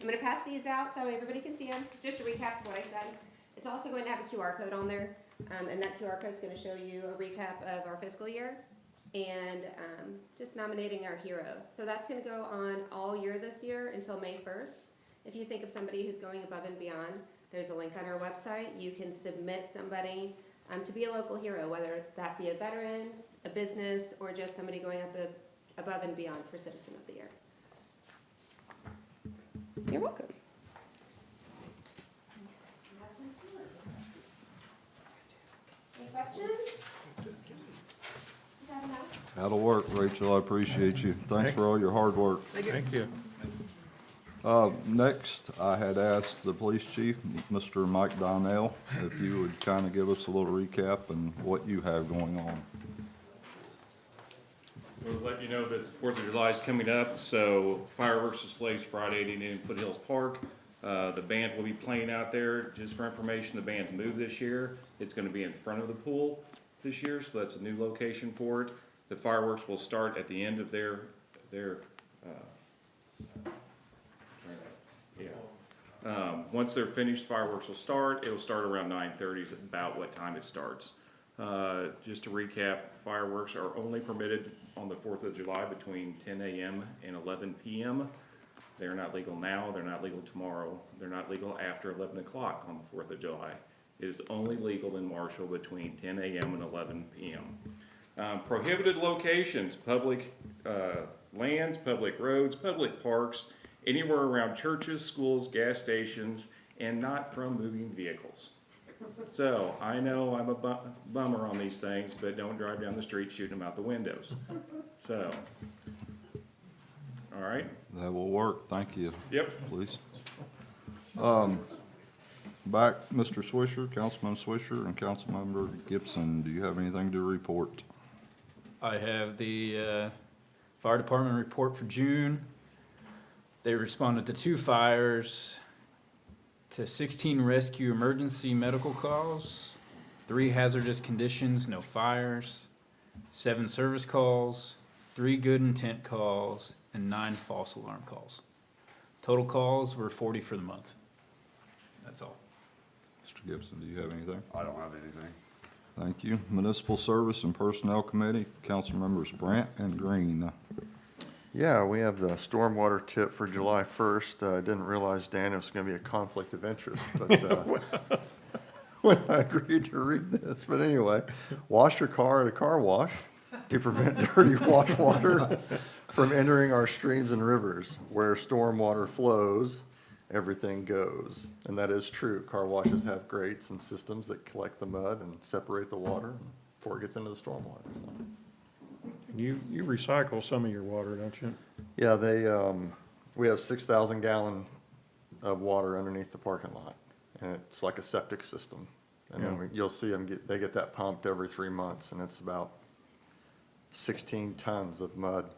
I'm gonna pass these out so everybody can see them. It's just a recap of what I said. It's also going to have a QR code on there, and that QR code is gonna show you a recap of our fiscal year and just nominating our heroes. So that's gonna go on all year this year until May 1st. If you think of somebody who's going above and beyond, there's a link on our website. You can submit somebody to be a local hero, whether that be a veteran, a business, or just somebody going above and beyond for Citizen of the Year. You're welcome. Any questions? Is that enough? That'll work, Rachel. I appreciate you. Thanks for all your hard work. Thank you. Next, I had asked the police chief, Mr. Mike Donnell, if you would kind of give us a little recap and what you have going on. We'll let you know that the 4th of July is coming up, so fireworks displays Friday evening in Foothills Park. The band will be playing out there. Just for information, the band's moved this year. It's gonna be in front of the pool this year, so that's a new location for it. The fireworks will start at the end of their once they're finished, fireworks will start. It'll start around 9:30 is about what time it starts. Just to recap, fireworks are only permitted on the 4th of July between 10 a.m. and 11 p.m. They're not legal now, they're not legal tomorrow, they're not legal after 11 o'clock on the 4th of July. It is only legal in Marshall between 10 a.m. and 11 p.m. Prohibited locations, public lands, public roads, public parks, anywhere around churches, schools, gas stations, and not from moving vehicles. So, I know I'm a bummer on these things, but don't drive down the street shooting them out the windows. So, all right? That will work. Thank you. Yep. Please. Back, Mr. Swisher, Councilman Swisher, and Councilmember Gibson, do you have anything to report? I have the fire department report for June. They responded to 2 fires, to 16 rescue emergency medical calls, 3 hazardous conditions, no fires, 7 service calls, 3 good intent calls, and 9 false alarm calls. Total calls were 40 for the month. That's all. Mr. Gibson, do you have anything? I don't have anything. Thank you. Municipal Service and Personnel Committee, Council Members Brandt and Green. Yeah, we have the stormwater tip for July 1st. I didn't realize, Dan, it was going to be a conflict of interest, but when I agreed to read this. But anyway, wash your car at a car wash to prevent dirty wash water from entering our streams and rivers. Where stormwater flows, everything goes. And that is true. Car washes have grates and systems that collect the mud and separate the water before it gets into the stormwater. So. You recycle some of your water, don't you? Yeah, we have 6,000 gallon of water underneath the parking lot, and it's like a septic system. And then you'll see them they get that pumped every 3 months, and it's about 16 tons of mud.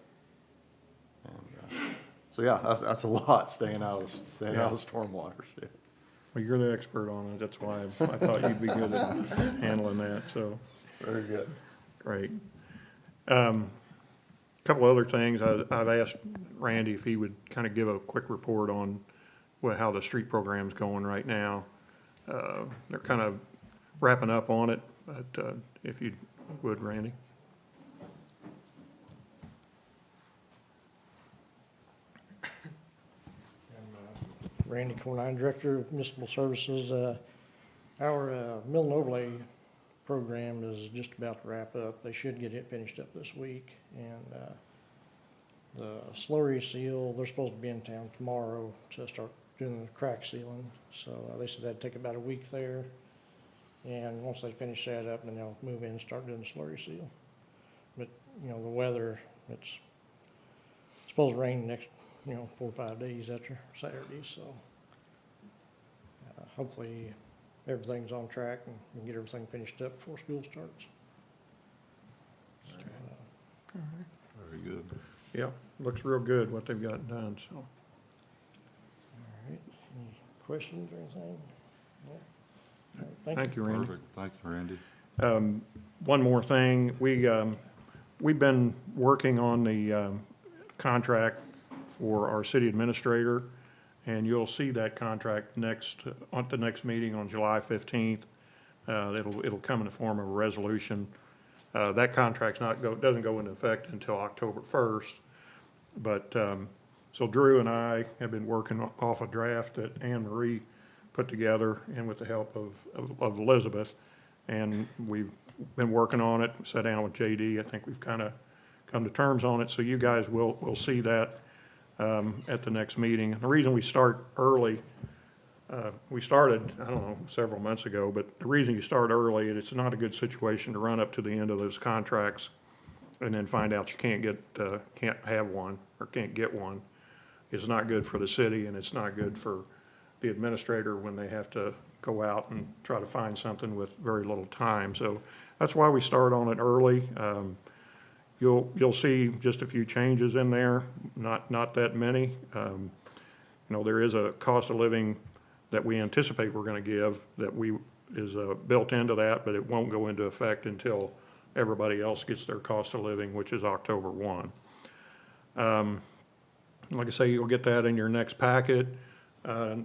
And, so yeah, that's a lot staying out of the stormwater. Yeah. Well, you're the expert on it, that's why I thought you'd be good at handling that, so, Very good. great. Couple other things, I've asked Randy if he would kind of give a quick report on how the street program's going right now. They're kind of wrapping up on it, but if you would, Randy. Randy Cornine, Director of Municipal Services. Our mill and overlay program is just about to wrap up. They should get it finished up this week. And the slurry seal, they're supposed to be in town tomorrow to start doing the crack sealing. So they said that'd take about a week there. And once they finish that up, then they'll move in and start doing the slurry seal. But, you know, the weather, it's supposed to rain next, 4 or 5 days after Saturday, so hopefully everything's on track and we can get everything finished up before school starts. So, Very good. Yeah, looks real good what they've got done, so. all right, any questions or anything? No? All right, Thank you, Randy. Perfect. Thank you, Randy. One more thing, we've been working on the contract for our city administrator, And you'll see that contract at the next meeting on July 15th. It'll come in the form of a resolution. That contract's doesn't go into effect until October 1st. But, so Drew and I have been working off a draft that Anne Marie put together and with the help of Elizabeth. And we've been working on it, sat down with JD. I think we've kind of come to terms on it. So you guys will see that at the next meeting. The reason we start early, we started, I don't know, several months ago, but the reason you start early, it's not a good situation to run up to the end of those contracts and then find out you can't have one or can't get one. It's not good for the city, and it's not good for the administrator when they have to go out and try to find something with very little time. So that's why we start on it early. You'll see just a few changes in there, not that many. There is a cost of living that we anticipate we're going to give that is built into that, but it won't go into effect until everybody else gets their cost of living, which is October 1. Like I say, you'll get that in your next packet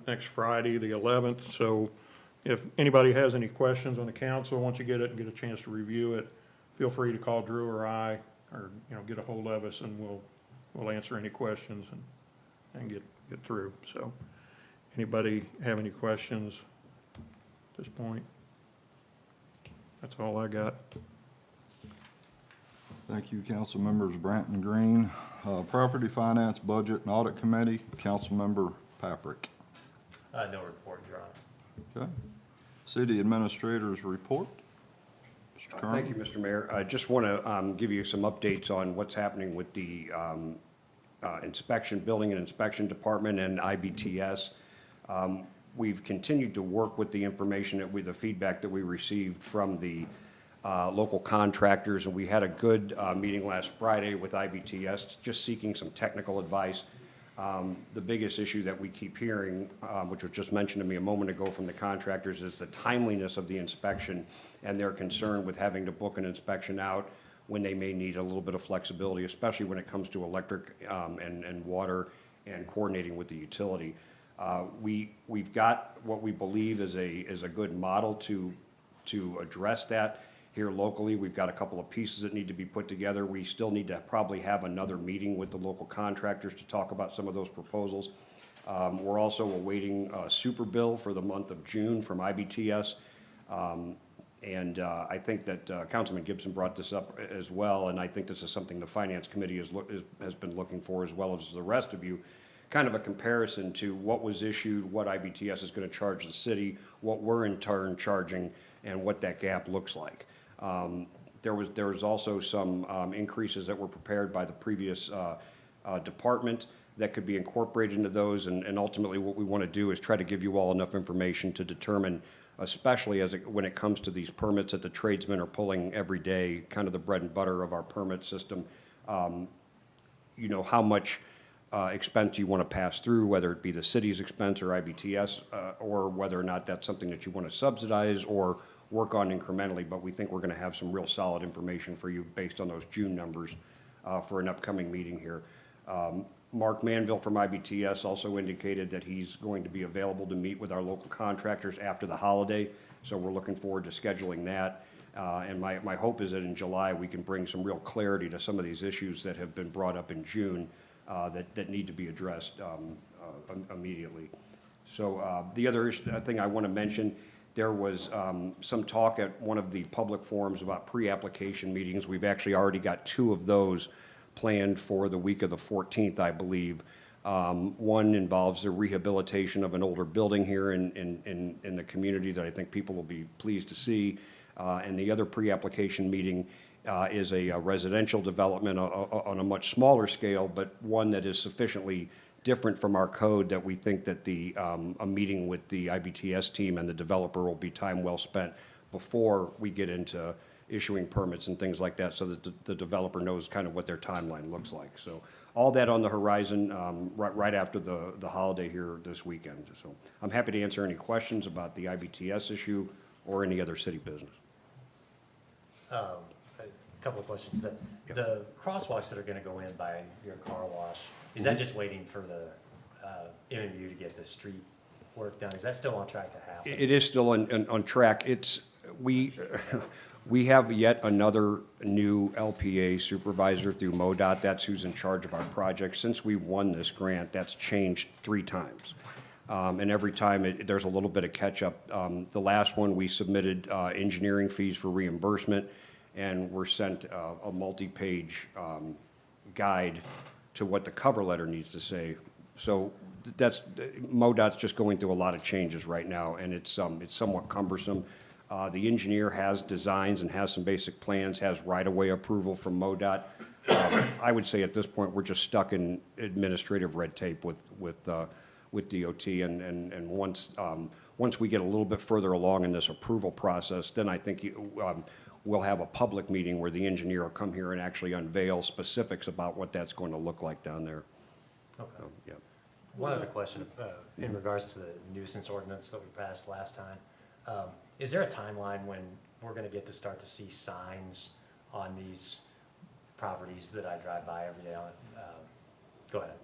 next Friday, the 11th. So if anybody has any questions on the council, once you get it and get a chance to review it, feel free to call Drew or I, or get a hold of us, and we'll answer any questions and get through. So anybody have any questions at this point? That's all I got. Thank you, council members Brandt and Green. Property Finance, Budget and Audit Committee, Councilmember Paprick. No report, Your Honor. Okay. City Administrator's report. Mr. Kern. Thank you, Mr. Mayor. I just want to give you some updates on what's happening with the building and inspection department and IBTS. We've continued to work with the information with the feedback that we received from the local contractors, and we had a good meeting last Friday with IBTS, just seeking some technical advice. The biggest issue that we keep hearing, which was just mentioned to me a moment ago from the contractors, is the timeliness of the inspection and their concern with having to book an inspection out when they may need a little bit of flexibility, especially when it comes to electric and water and coordinating with the utility. We've got what we believe is a good model to address that here locally. We've got a couple of pieces that need to be put together. We still need to probably have another meeting with the local contractors to talk about some of those proposals. We're also awaiting a super bill for the month of June from IBTS. I think that Councilman Gibson brought this up as well, and I think this is something the Finance Committee has been looking for, as well as the rest of you. Kind of a comparison to what was issued, what IBTS is going to charge the city, what we're in turn charging, and what that gap looks like. There was also some increases that were prepared by the previous department that could be incorporated into those, and ultimately what we want to do is try to give you all enough information to determine, especially when it comes to these permits that the tradesmen are pulling every day, kind of the bread and butter of our permit system, how much expense you want to pass through, whether it be the city's expense or IBTS, or whether or not that's something that you want to subsidize or work on incrementally. But we think we're going to have some real solid information for you based on those June numbers for an upcoming meeting here. Mark Manville from IBTS also indicated that he's going to be available to meet with our local contractors after the holiday, so we're looking forward to scheduling that. And my hope is that in July we can bring some real clarity to some of these issues that have been brought up in June that need to be addressed immediately. So the other thing I want to mention, there was some talk at one of the public forums about pre-application meetings. We've actually already got 2 of those planned for the week of the 14th, I believe. One involves the rehabilitation of an older building here in the community that I think people will be pleased to see. And the other pre-application meeting is a residential development on a much smaller scale, but one that is sufficiently different from our code that we think that a meeting with the IBTS team and the developer will be time well spent before we get into issuing permits and things like that, so that the developer knows kind of what their timeline looks like. So all that on the horizon right after the holiday here this weekend. So I'm happy to answer any questions about the IBTS issue or any other city business. A couple of questions. The crosswalks that are going to go in by your car wash, is that just waiting for the MMU to get the street work done. Is that still on track to happen? It is still on track. We have yet another new LPA supervisor through MoDOT. That's who's in charge of our project. Since we won this grant, that's changed 3 times. And every time, there's a little bit of catch-up. The last one, we submitted engineering fees for reimbursement, and were sent a multi-page guide to what the cover letter needs to say. So MoDOT's just going through a lot of changes right now, and it's somewhat cumbersome. The engineer has designs and has some basic plans, has right-of-way approval from MoDOT. I would say at this point, we're just stuck in administrative red tape with DOT, and once we get a little bit further along in this approval process, then I think we'll have a public meeting where the engineer will come here and actually unveil specifics about what that's going to look like down there. Okay. So, yeah. One other question, in regards to the nuisance ordinance that we passed last time. Is there a timeline when we're gonna get to start to see signs on these properties that I drive by every day on? Go ahead.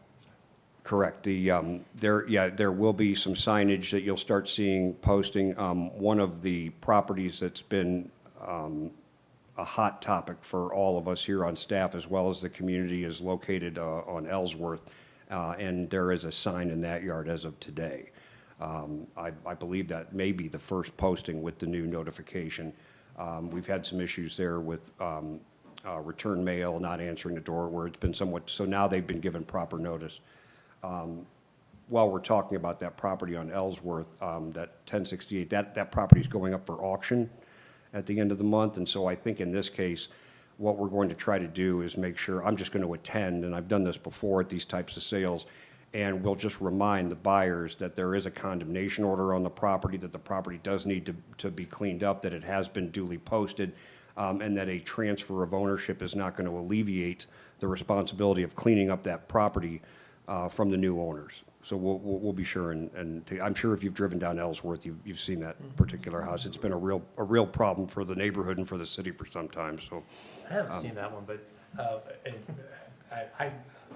Correct. There will be some signage that you'll start seeing posting. One of the properties that's been a hot topic for all of us here on staff as well as the community is located on Ellsworth, and there is a sign in that yard as of today. I believe that may be the first posting with the new notification. We've had some issues there with return mail, not answering the door, where it's been somewhat, so now they've been given proper notice. While we're talking about that property on Ellsworth, that 1068, that property is going up for auction at the end of the month, and so I think in this case, what we're going to try to do is make sure, I'm just going to attend, and I've done this before at these types of sales, and we'll just remind the buyers that there is a condemnation order on the property, that the property does need to be cleaned up, that it has been duly posted, and that a transfer of ownership is not going to alleviate the responsibility of cleaning up that property from the new owners. So we'll be sure, and I'm sure if you've driven down Ellsworth, you've seen that particular house. It's been a real problem for the neighborhood and for the city for some time, so. I haven't seen that one, but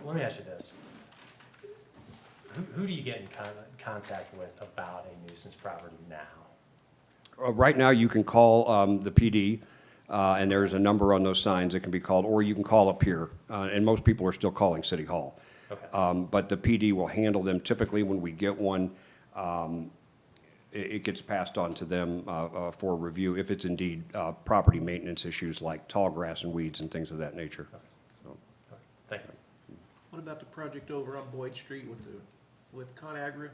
let me ask you this. Who do you get in contact with about a nuisance property now? Right now, you can call the PD, and there's a number on those signs that can be called, or you can call up here, and most people are still calling City Hall. Okay. But the PD will handle them. Typically, when we get one, it gets passed on to them for review if it's indeed property maintenance issues like tall grass and weeds and things of that nature. So, Thank you. What about the project over on Boyd Street with ConAgra?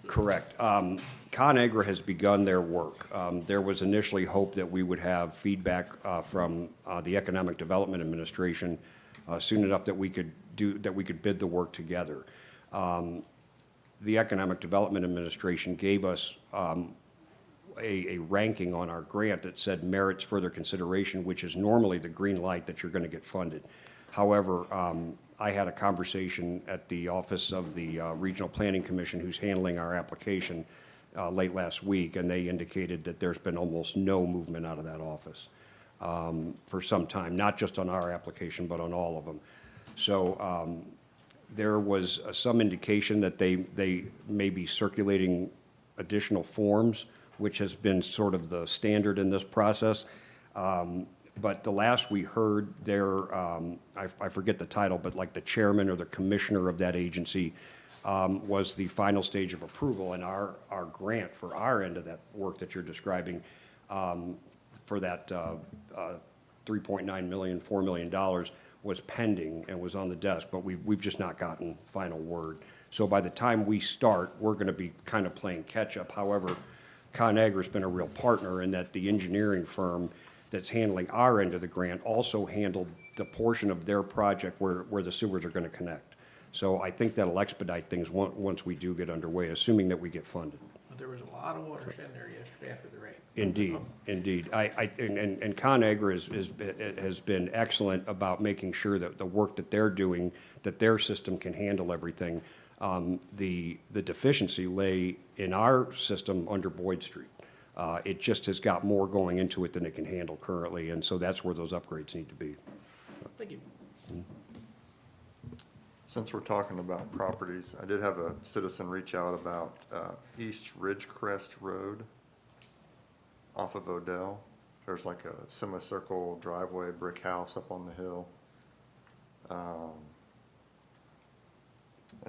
Correct. ConAgra has begun their work. There was initially hope that we would have feedback from the Economic Development Administration soon enough that we could bid the work together. The Economic Development Administration gave us a ranking on our grant that said merits further consideration, which is normally the green light that you're going to get funded. However, I had a conversation at the office of the Regional Planning Commission who's handling our application late last week, and they indicated that there's been almost no movement out of that office for some time, not just on our application, but on all of them. So there was some indication that they may be circulating additional forms, which has been sort of the standard in this process. But the last we heard, I forget the title, but like the chairman or the commissioner of that agency was the final stage of approval, and our grant for our end of that work that you're describing for that $3.9 million, $4 million was pending and was on the desk, but we've just not gotten final word. So by the time we start, we're going to be kind of playing catch-up. However, ConAgra's been a real partner in that the engineering firm that's handling our end of the grant also handled the portion of their project where the sewers are going to connect. So I think that'll expedite things once we do get underway, assuming that we get funded. But there was a lot of water sitting there yesterday after the rain. Indeed, indeed. And ConAgra has been excellent about making sure that the work that they're doing, that their system can handle everything. The deficiency lay in our system under Boyd Street. It just has got more going into it than it can handle currently, and so that's where those upgrades need to be. Thank you. Since we're talking about properties, I did have a citizen reach out about East Ridgecrest Road off of Odell. There's like a semicircle driveway, brick house up on the hill. And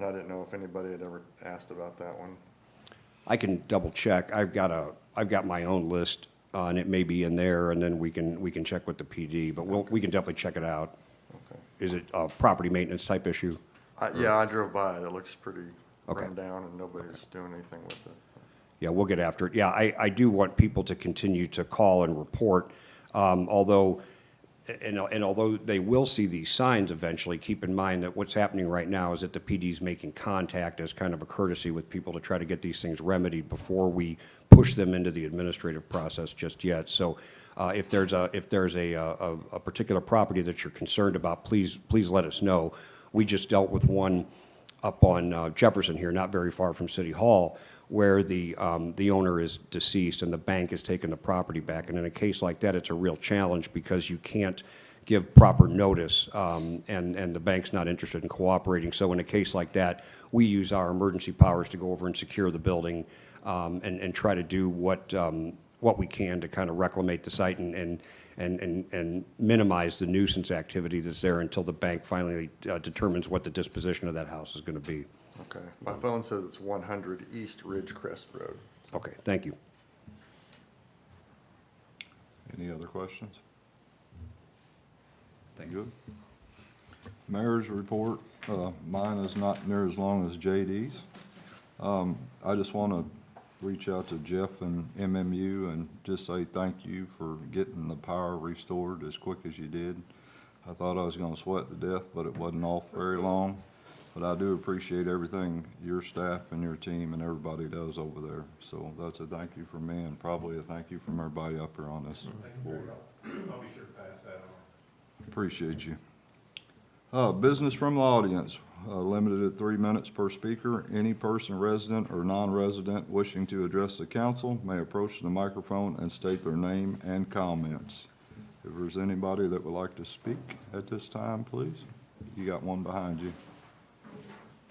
I didn't know if anybody had ever asked about that one. I can double check. I've got my own list, and it may be in there, and then we can check with the PD, but we can definitely check it out. Okay. Is it a property maintenance type issue? Yeah, I drove by it. It looks pretty Okay. run down and nobody's doing anything with it. Yeah, we'll get after it. Yeah, I do want people to continue to call and report, although they will see these signs eventually, keep in mind that what's happening right now is that the PD's making contact as kind of a courtesy with people to try to get these things remedied before we push them into the administrative process just yet. So if there's a particular property that you're concerned about, please let us know. We just dealt with one up on Jefferson here, not very far from City Hall, where the owner is deceased and the bank has taken the property back. And in a case like that, it's a real challenge because you can't give proper notice, and the bank's not interested in cooperating. So in a case like that, we use our emergency powers to go over and secure the building, and try to do what we can to kind of reclamate the site and minimize the nuisance activity that's there until the bank finally determines what the disposition of that house is going to be. Okay. My phone says it's 100 East Ridgecrest Road. Okay, thank you. Any other questions? Thank you. Mayor's report, mine is not near as long as JD's. I just want to reach out to Jeff and MMU and just say thank you for getting the power restored as quick as you did. I thought I was going to sweat to death, but it wasn't off very long. But I do appreciate everything your staff and your team and everybody does over there. So that's a thank you from me and probably a thank you from everybody up here on this board. I'll be sure to pass that on. Appreciate you. Business from the audience, limited at 3 minutes per speaker. Any person, resident or non-resident wishing to address the council may approach the microphone and state their name and comments. If there's anybody that would like to speak at this time, please. You got one behind you.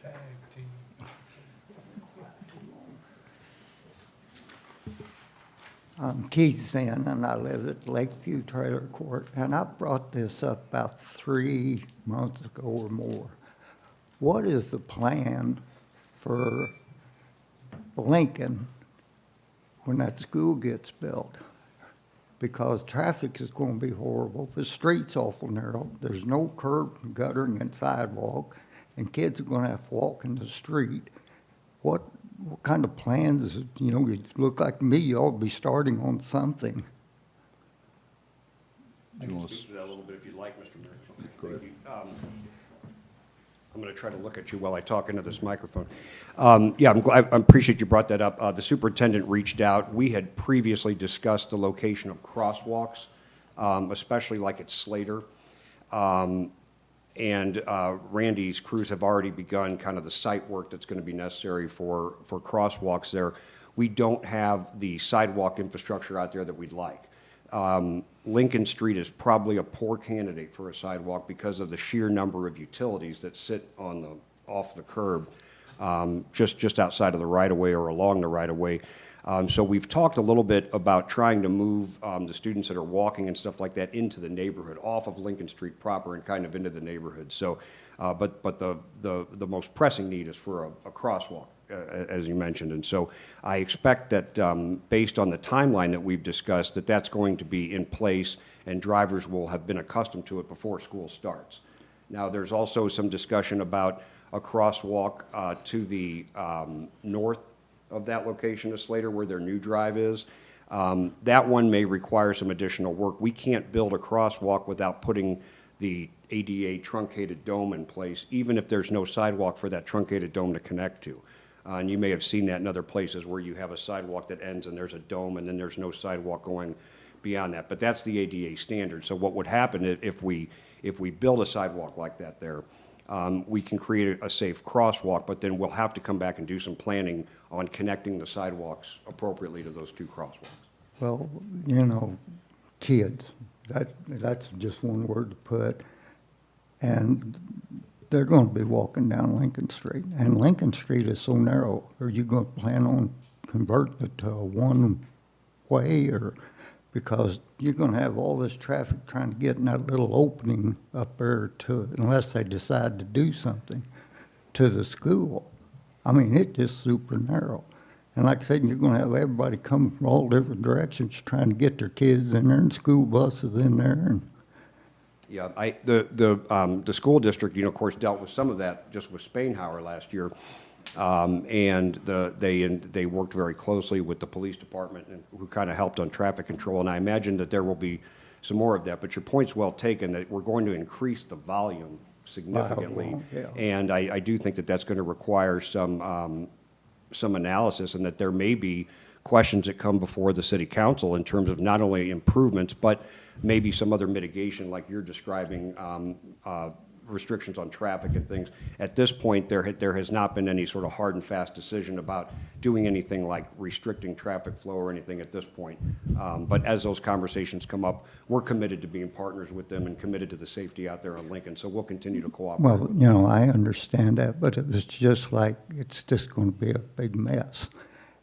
Tag team. I'm Keith Zinn, and I live at Lakeview Trailer Court, and I brought this up about 3 months ago or more. What is the plan for Lincoln when that school gets built? Because traffic is going to be horrible. The street's awful narrow. There's no curb, guttering, and sidewalk, and kids are going to have to walk in the street. What kind of plans, it look like to me you ought to be starting on something. I can speak to that a little bit if you'd like, Mr. Mayor. Go ahead. Thank you. I'm going to try to look at you while I talk into this microphone. Yeah, I'm glad, I appreciate you brought that up. The superintendent reached out. We had previously discussed the location of crosswalks, especially like at Slater. And Randy's crews have already begun kind of the site work that's going to be necessary for crosswalks there. We don't have the sidewalk infrastructure out there that we'd like. Lincoln Street is probably a poor candidate for a sidewalk because of the sheer number of utilities that sit off the curb, just outside of the right-of-way or along the right-of-way. So we've talked a little bit about trying to move the students that are walking and stuff like that into the neighborhood, off of Lincoln Street proper and kind of into the neighborhood. So, but the most pressing need is for a crosswalk, as you mentioned. And so I expect that based on the timeline that we've discussed, that that's going to be in place and drivers will have been accustomed to it before school starts. Now, there's also some discussion about a crosswalk to the north of that location of Slater where their new drive is. That one may require some additional work. We can't build a crosswalk without putting the ADA truncated dome in place, even if there's no sidewalk for that truncated dome to connect to. And you may have seen that in other places where you have a sidewalk that ends and there's a dome and then there's no sidewalk going beyond that. But that's the ADA standard. So what would happen if we build a sidewalk like that there, we can create a safe crosswalk, but then we'll have to come back and do some planning on connecting the sidewalks appropriately to those two crosswalks. Well, kids, that's just one word to put. And they're gonna be walking down Lincoln Street, and Lincoln Street is so narrow. Are you gonna plan on converting it to a one-way, or, because you're gonna have all this traffic trying to get in that little opening up there to, unless they decide to do something, to the school. I mean, it's just super narrow. And like I said, you're gonna have everybody coming from all different directions trying to get their kids in there, and school buses in there, and Yeah, the school district, of course, dealt with some of that just with Spainhour last year. And they worked very closely with the police department and who kind of helped on traffic control. And I imagine that there will be some more of that. But your point's well taken, that we're going to increase the volume significantly. yeah. And I do think that that's going to require some analysis, and that there may be questions that come before the city council in terms of not only improvements, but maybe some other mitigation, like you're describing, restrictions on traffic and things. At this point, there has not been any sort of hard and fast decision about doing anything like restricting traffic flow or anything at this point. But as those conversations come up, we're committed to being partners with them and committed to the safety out there on Lincoln, so we'll continue to cooperate. well, I understand that, but it's just like, it's just gonna be a big mess.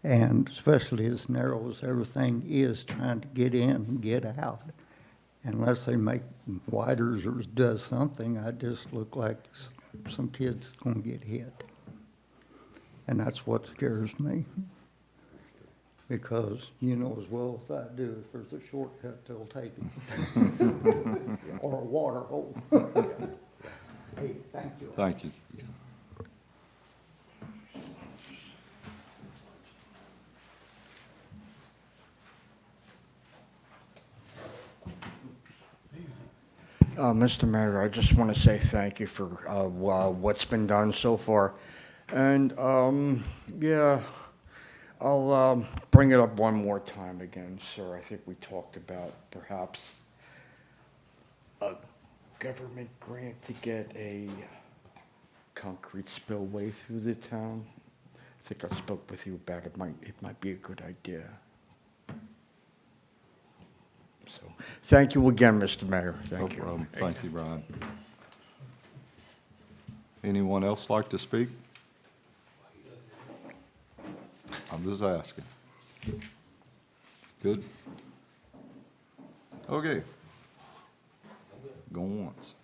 And especially as narrow as everything is trying to get in and get out. Unless they make widers or does something, I just look like some kid's gonna get hit. And that's what scares me. Because you know as well as I do, if there's a shortcut, they'll take it. Or a water hole. Hey, thank you. Thank you. Mr. Mayor, I just want to say thank you for what's been done so far. And, yeah, I'll bring it up one more time again, sir. I think we talked about perhaps a government grant to get a concrete spillway through the town. I think I spoke with you about it. It might be a good idea. So, thank you again, Mr. Mayor. Thank you. No problem. Thank you, Brian. Anyone else like to speak? I'm just asking. Good? Okay. Going once.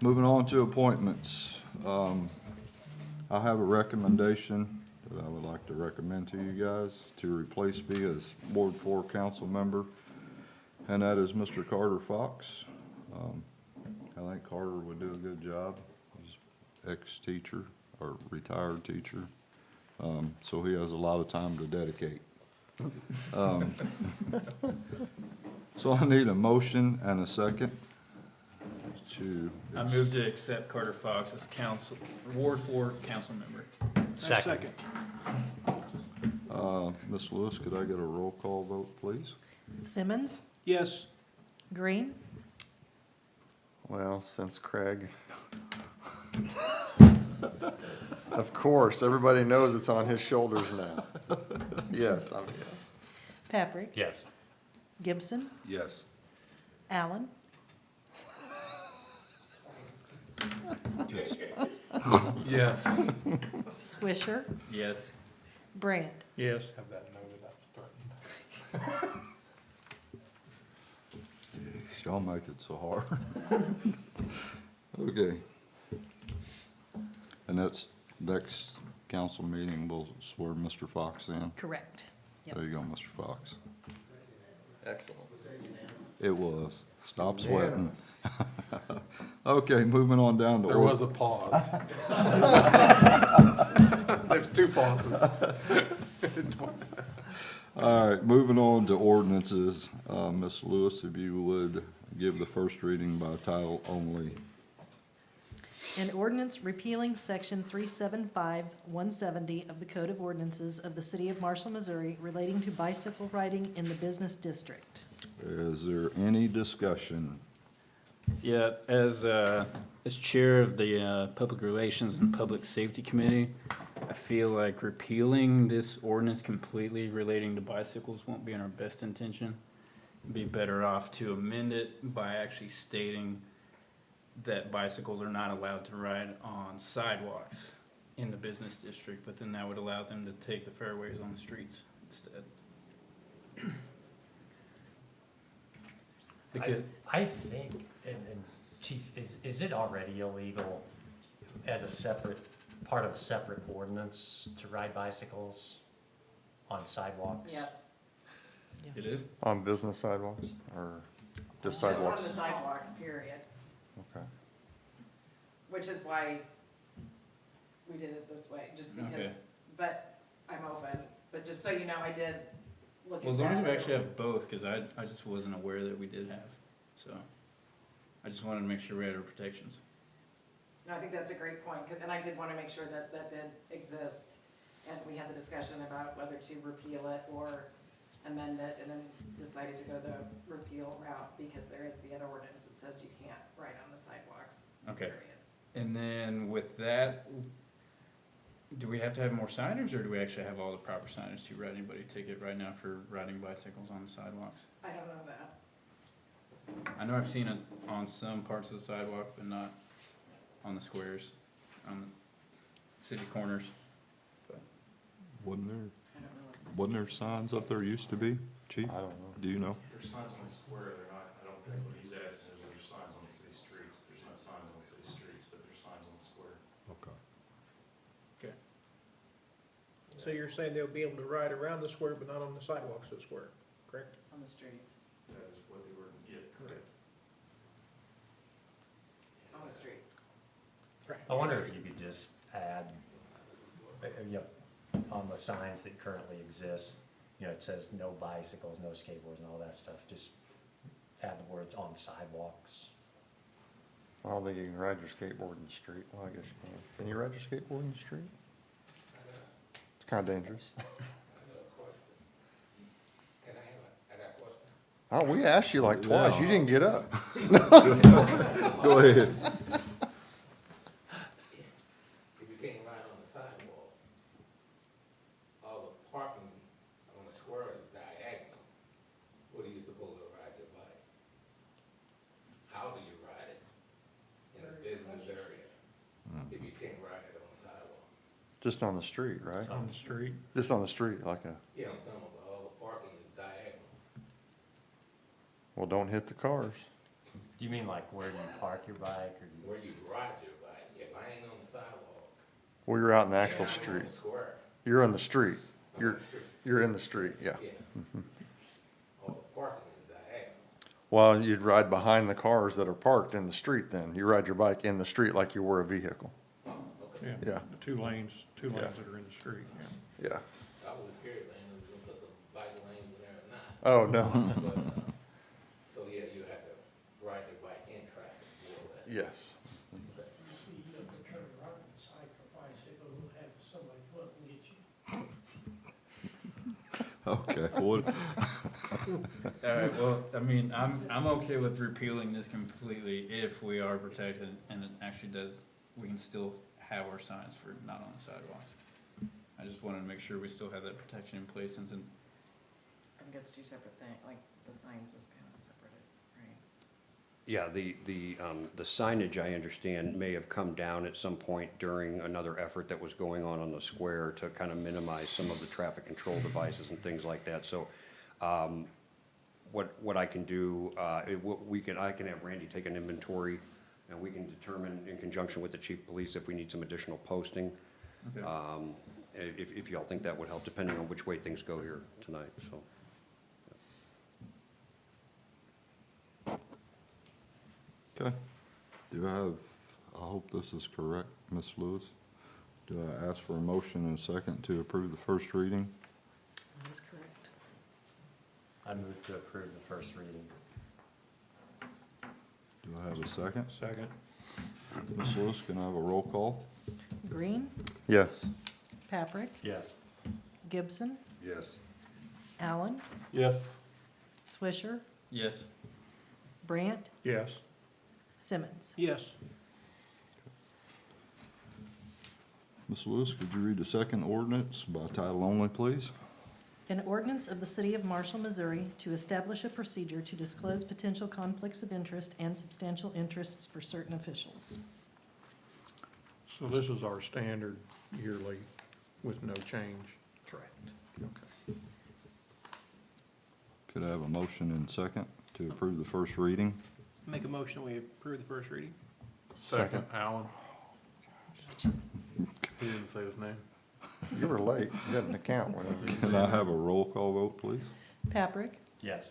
Moving on to appointments. I have a recommendation that I would like to recommend to you guys to replace me as Ward 4 council member, and that is Mr. Carter Fox. I think Carter would do a good job. He's ex-teacher or retired teacher, so he has a lot of time to dedicate. So I need a motion and a second to. I move to accept Carter Fox as Ward 4 council member. Second. Ms. Lewis, could I get a roll call vote, please? Simmons? Yes. Green? Well, since Craig. Of course, everybody knows it's on his shoulders now. Yes, I'm a yes. Paprick? Yes. Gibson? Yes. Allen? Yes. Swisher? Yes. Brandt? Yes. Have that noted, I was threatened. Y'all make it so hard. Okay. And that's next council meeting, we'll swear Mr. Fox in. Correct. There you go, Mr. Fox. Excellent. It was. Stop sweating. Okay, moving on down to. There was a pause. There's two pauses. All right, moving on to ordinances. Ms. Lewis, if you would give the first reading by title only. An ordinance repealing section 375-170 of the Code of Ordinances of the City of Marshall, Missouri relating to bicycle riding in the business district. Is there any discussion? Yeah, as chair of the Public Relations and Public Safety Committee, I feel like repealing this ordinance completely relating to bicycles won't be in our best intention. Be better off to amend it by actually stating that bicycles are not allowed to ride on sidewalks in the business district, but then that would allow them to take the fairways on the streets instead. Because, I think, and Chief, is it already illegal as a separate, part of a separate ordinance to ride bicycles on sidewalks? Yes, it is? On business sidewalks or just just on sidewalks? the sidewalks, period, Okay. which is why we did it this way, just Okay. because, but I'm open, but just so you know, I did look at that. Well, as long as we actually have both, cause I just wasn't aware that we did have, so. I just wanted to make sure we had our protections. No, I think that's a great point, and I did wanna make sure that that did exist, and we had the discussion about whether to repeal it or amend it, and then decided to go the repeal route, because there is the other ordinance that says you can't ride on the sidewalks, Okay. period. And then with that, do we have to have more signage, or do we actually have all the proper signage to write anybody a ticket right now for riding bicycles on the sidewalks? I don't know that. I know I've seen it on some parts of the sidewalk, but not on the squares, on the city corners. Wasn't there, I don't know what's. wasn't there signs up there used to be, Chief? I don't know. Do you know? There's signs on the square, they're not, I don't think what he's asking is there's signs on the city streets, there's not signs on the city streets, but there's signs on the square. Okay. So you're saying they'll be able to ride around the square, but not on the sidewalks of the square, correct? On the streets, That is what they were, yeah, correct. on the streets. I wonder if you could just add, on the signs that currently exist, it says no bicycles, no skateboards and all that stuff, just add the words on sidewalks. I don't think you can ride your skateboard in the street. Well, I guess you can. Can you ride your skateboard in the street? It's kind of dangerous. Oh, we asked you like twice. You didn't get up. Go ahead. If you can't ride on the sidewalk, all the parking on the square is diagonal. What are you supposed to ride your bike? How do you ride it in a business area if you can't ride it on the sidewalk? Just on the street, right? On the street. Just on the street, like a, Yeah, I'm talking about all the parking is diagonal. well, don't hit the cars. Do you mean like where you park your bike, or do you? Where you ride your bike, if I ain't on the sidewalk. Well, you're out in the and actual I'm on street. the square, You're in the street. I'm on You're, the street. you're in the street, yeah. Yeah. All the parking is diagonal. Well, you'd ride behind the cars that are parked in the street then. You ride your bike in the street like you were a vehicle. Oh, okay. Yeah. Yeah. The two lanes Yeah. that are in the street, yeah. Yeah. I was scared, man, it was gonna put some bike lanes in there or not. Oh, no. But, so yeah, you have to ride your bike in traffic for that. Yes. Okay, well, Alright, well, I mean, I'm okay with repealing this completely if we are protected and it actually does, we can still have our signs for not on the sidewalks. I just wanted to make sure we still have that protection in place since, I think it's two separate things, like the signs is kind of separated, right? Yeah, the signage, I understand, may have come down at some point during another effort that was going on the square to kind of minimize some of the traffic control devices and things like that. So, what I can do, I can have Randy take an inventory, and we can determine in conjunction with the chief of police if we need some additional posting. okay. If y'all think that would help, depending on which way things go here tonight, so. okay. Do I have, I hope this is correct, Ms. Lewis. Do I ask for a motion and a second to approve the first reading? That is correct. I move to approve the first reading. Do I have a second? Second. Ms. Lewis, can I have a roll call? Green, Yes. Paprick, Yes. Gibson, Yes. Allen, Yes. Swisher, Yes, Brandt, Yes. Simmons. Yes. Ms. Lewis, could you read the second ordinance by title only, please? An ordinance of the City of Marshall, Missouri to establish a procedure to disclose potential conflicts of interest and substantial interests for certain officials. So this is our standard yearly with no change. Correct. Okay. Could I have a motion and second to approve the first reading? Make a motion, we approve the first reading. Second. Alan. He didn't say his name. You were late, you didn't account when it. Can I have a roll call vote, please? Paprick, Yes.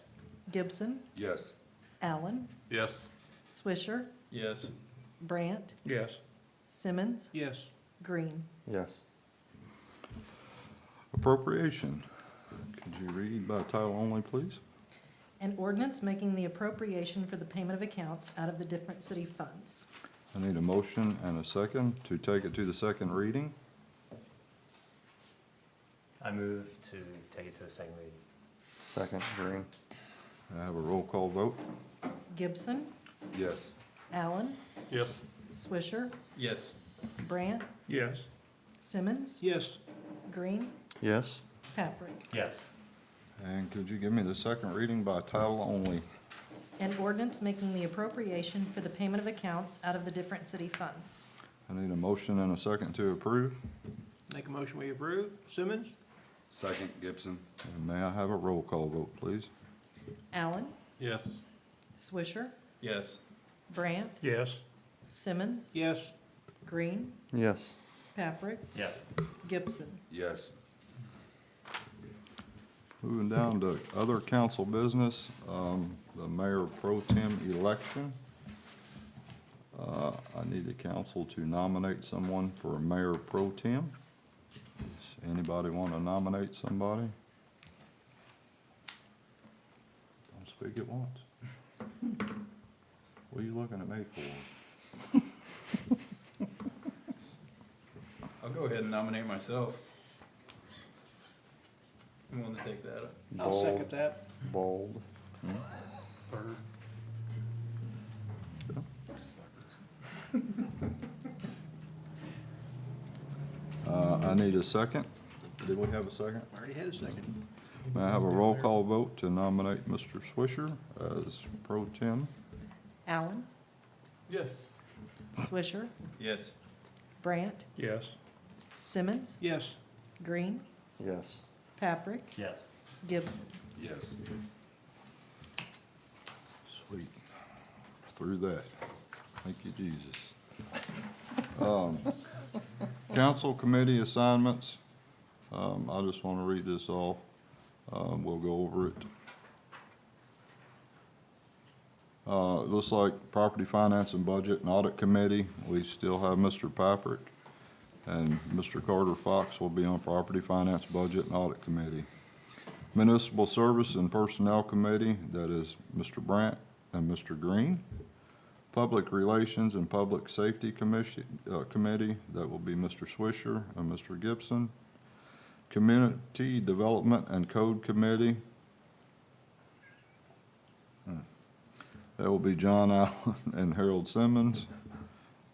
Gibson, Yes. Allen, Yes. Swisher, Yes. Brandt, Yes. Simmons, Yes. Green. Yes. Appropriation. Could you read by title only, please? An ordinance making the appropriation for the payment of accounts out of the different city funds. I need a motion and a second to take it to the second reading. I move to take it to the second reading. Second, Green. I have a roll call vote. Gibson, Yes. Allen, Yes. Swisher, Yes. Brandt, Yes. Simmons, Yes. Green, Yes. Paprick. Yes. And could you give me the second reading by title only? An ordinance making the appropriation for the payment of accounts out of the different city funds. I need a motion and a second to approve. Make a motion, we approve. Simmons? Second, Gibson. And may I have a roll call vote, please? Allen, Yes. Swisher, Yes. Brandt, Yes. Simmons, Yes. Green, Yes. Paprick, Yes. Gibson. Yes. Moving down to other council business, the mayor pro tem election. I need the council to nominate someone for mayor pro tem. Does anybody want to nominate somebody? Don't speak at once. What are you looking at me for? I'll go ahead and nominate myself. I'm willing to take that up. I'll second that. Bold. Third. I need a second. Did we have a second? Already had a second. May I have a roll call vote to nominate Mr. Swisher as pro tem? Allen, Yes. Swisher, Yes. Brandt, Yes. Simmons, Yes. Green, Yes. Paprick, Yes. Gibson. Yes. Sweet. Through that. Thank you, Jesus. Council committee assignments. I just want to read this off. We'll go over it. It looks like Property Finance and Budget and Audit Committee, we still have Mr. Paprick. And Mr. Carter Fox will be on Property Finance, Budget, and Audit Committee. Municipal Service and Personnel Committee, that is Mr. Brandt and Mr. Green. Public Relations and Public Safety Commission, Committee, that will be Mr. Swisher and Mr. Gibson. Community Development and Code Committee. That will be John Allen and Harold Simmons.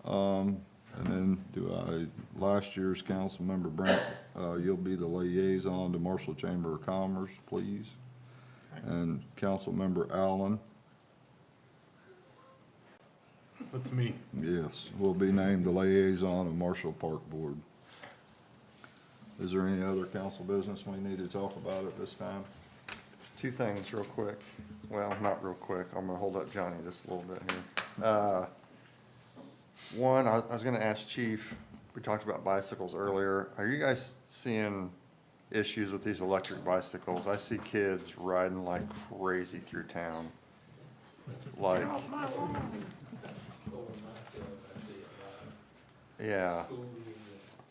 And then last year's council member Brent, you'll be the liaison to Marshall Chamber of Commerce, please. And council member Allen, That's me. yes, will be named the liaison of Marshall Park Board. Is there any other council business we need to talk about at this time? Two things real quick. Well, not real quick. I'm gonna hold up Johnny just a little bit here. One, I was gonna ask Chief, we talked about bicycles earlier. Are you guys seeing issues with these electric bicycles? I see kids riding like crazy through town. Like, yeah,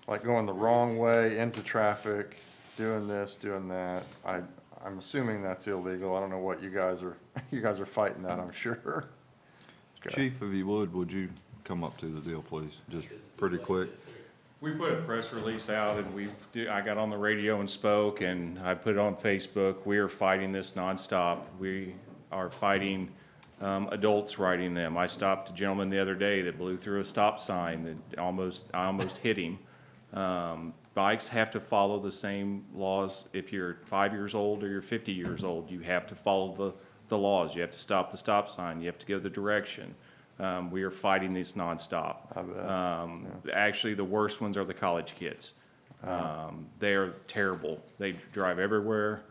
like going the wrong way into traffic, doing this, doing that. I'm assuming that's illegal. I don't know what you guys are fighting that, I'm sure. Okay. Chief, if you would you come up to the deal, please? Just pretty quick. We put a press release out and I got on the radio and spoke and I put it on Facebook. We are fighting this nonstop. We are fighting adults riding them. I stopped a gentleman the other day that blew through a stop sign that I almost hit him. Bikes have to follow the same laws. If you're 5 years old or you're 50 years old, you have to follow the laws. You have to stop the stop sign. You have to go the direction. We are fighting this nonstop. Actually, the worst ones are the college kids. They are terrible. They drive everywhere.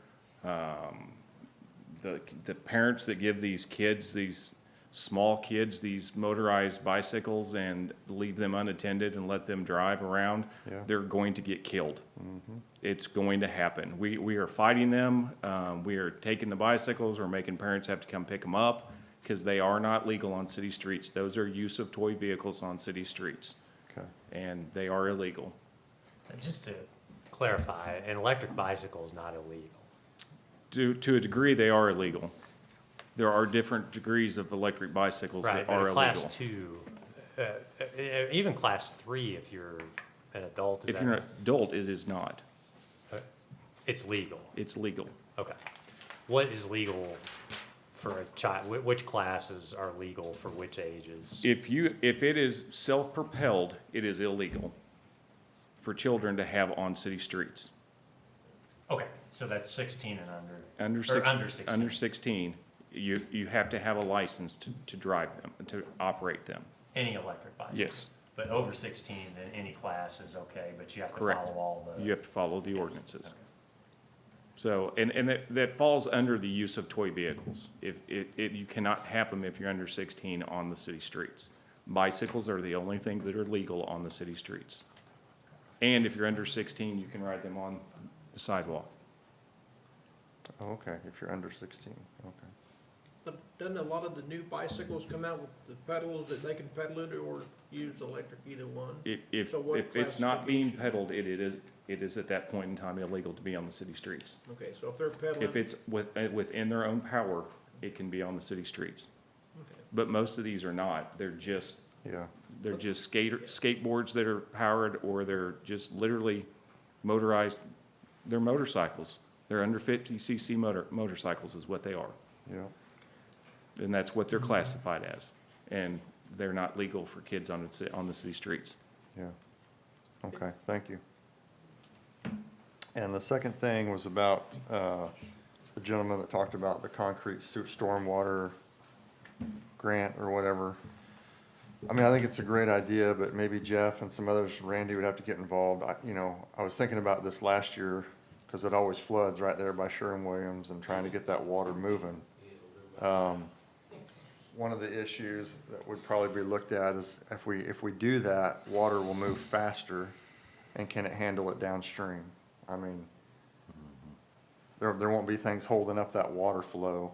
The parents that give these kids, these small kids, these motorized bicycles and leave them unattended and let them drive around, Yeah. they're going to get killed. It's going to happen. We are fighting them. We are taking the bicycles. We're making parents have to come pick them up because they are not legal on city streets. Those are use of toy vehicles on city streets, Okay. and they are illegal. Just to clarify, an electric bicycle is not illegal. To a degree, they are illegal. There are different degrees of electric bicycles Right, that are but a class illegal. 2, even class 3 if you're an adult, is If that you're an right? adult, it is not. It's legal. It's legal. Okay. What is legal for a child? Which classes are legal for which ages? If it is self-propelled, it is illegal for children to have on city streets. Okay, so that's 16 and under. Under Or under 16. Under 16, you have to have a license to drive them, to operate them. Any electric bicycle? Yes. But over 16, then any class is okay, but you have to Correct. follow all the. You have to follow the ordinances. Okay. So, and that falls under the use of toy vehicles. You cannot have them if you're under 16 on the city streets. Bicycles are the only thing that are legal on the city streets. And if you're under 16, you can ride them on the sidewalk. Oh, okay, if you're under 16, okay. But doesn't a lot of the new bicycles come out with the pedals that they can pedal it or use electric, either one? If So what it's not being classification? pedaled, it is at that point in time illegal to be on the city streets. Okay, so if they're pedaling. If it's within their own power, it can be on the city streets. Okay. But most of these are not. They're just Yeah, skateboards that are powered, or they're just literally motorized. They're motorcycles. They're under 50 cc motorcycles is what they are. yeah. And that's what they're classified as. And they're not legal for kids on the city streets. Yeah. Okay, thank you. And the second thing was about the gentleman that talked about the concrete stormwater grant or whatever. I mean, I think it's a great idea, but maybe Jeff and some others, Randy would have to get involved. I was thinking about this last year, because it always floods right there by Sherwin-Williams, and trying to get that water moving. One of the issues that would probably be looked at is if we do that, water will move faster, and can it handle it downstream? I mean, there won't be things holding up that water flow,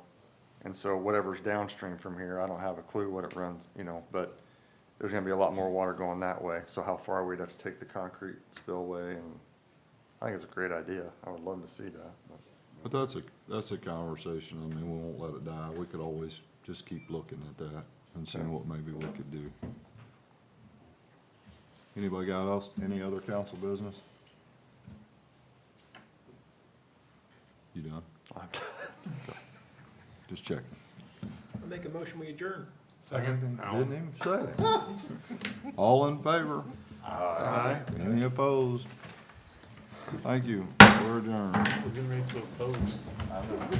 and so whatever's downstream from here, I don't have a clue what it runs, but there's gonna be a lot more water going that way, so how far we'd have to take the concrete spillway, and I think it's a great idea. I would love to see that, but. But that's a conversation. I mean, we won't let it die. We could always just keep looking at that and seeing what maybe we could do. Anybody got else, any other council business? You done? Just checking. I make a motion, we adjourn. Didn't even say it. All in favor? Aye. Any opposed? Thank you. We're adjourned. We're getting ready to oppose.